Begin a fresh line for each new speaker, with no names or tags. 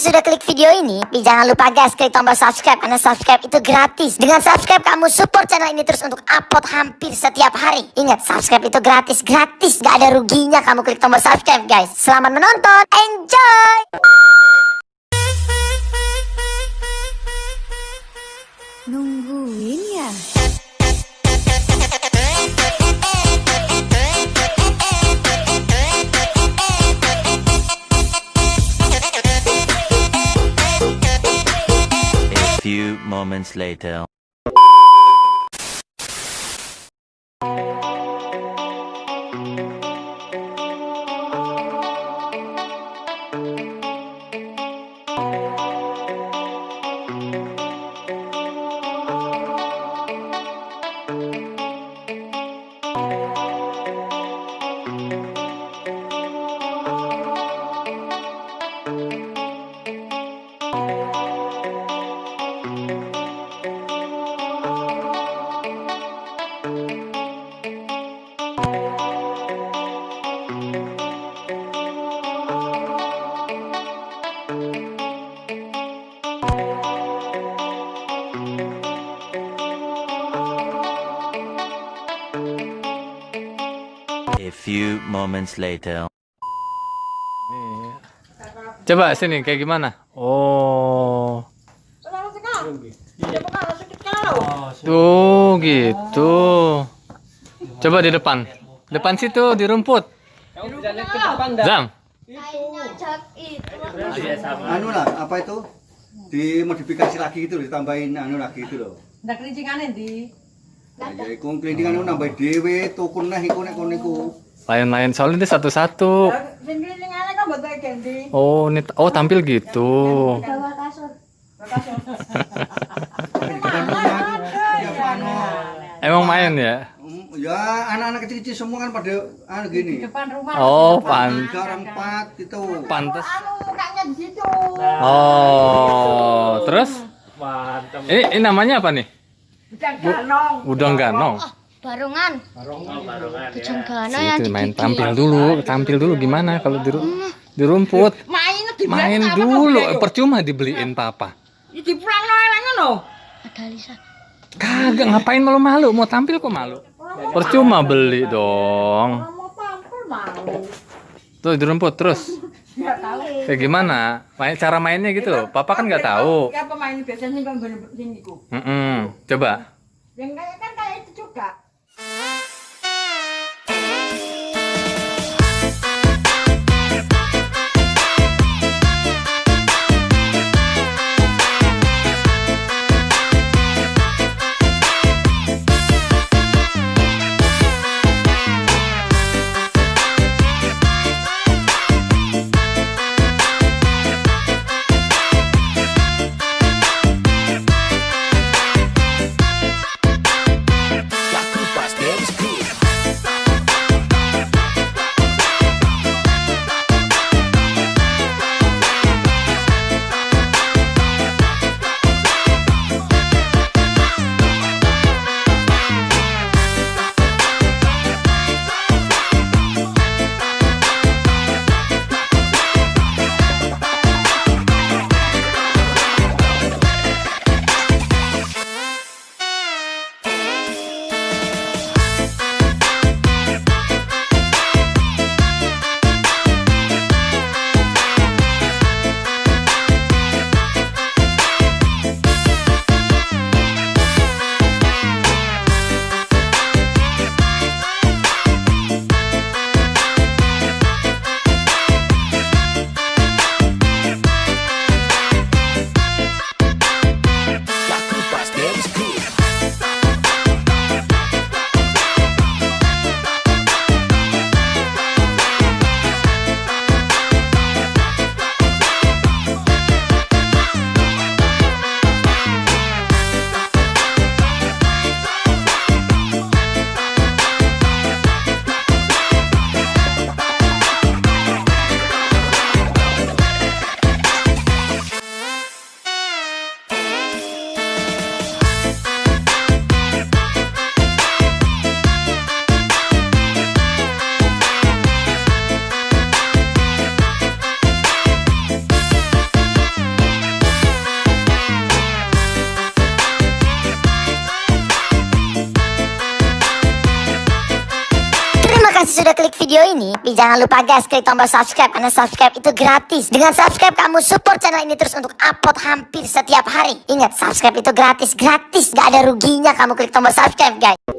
sudah klik video ini, jangan lupa guys klik tombol subscribe karena subscribe itu gratis. Dengan subscribe kamu support channel ini terus untuk upload hampir setiap hari. Ingat, subscribe itu gratis, gak ada ruginya kamu klik tombol subscribe guys. Selamat menonton, enjoy!
Nungguin ya?
A few moments later. A few moments later.
Coba sini kayak gimana? Oh. Tuh gitu. Coba di depan. Depan situ di rumput. Zam.
Anu lah, apa itu? Dimodifikasi lagi gitu, ditambahin anu lagi itu loh.
Ndak kerincingane ndi?
Nah, ya iku kelintingan anu nambah dhewe, tuku neh iku nek kono iku.
Lain-lain soalnya ini satu-satu.
Sing kerincingane kan mbok tak ganti.
Oh, ini tampil gitu.
Bawa kasur.
Ya pano.
Emang main ya?
Ya anak-anak kecil-kecil semua kan pada anu gini.
Depan rumah.
Oh,
Sekarang 4 itu.
pantes.
Anu kaknya di situ.
Oh, terus? Ini namanya apa nih?
Udang ganong.
Udang ganong.
Barongan. Bujang gana ya.
Itu main tampil dulu gimana kalau di rumput. Main dulu, percuma dibeliin papa.
Iki dipulangno elek ngono.
Ada Lisa.
Kagak, ngapain malu-malu, mau tampil kok malu. Percuma beli dong.
Mau tampil mau.
Tuh di rumput terus.
Enggak tahu.
Kayak gimana? Cara mainnya gitu loh. Papa kan nggak tahu.
Ya pemain biasanya sing kan sing iku.
Coba.
Yang kayak itu juga.
sudah klik video ini, tapi jangan lupa guys klik tombol subscribe karena subscribe itu gratis. Dengan subscribe kamu support channel ini terus untuk upload hampir setiap hari. Ingat, subscribe itu gratis, gak ada ruginya kamu klik tombol subscribe guys.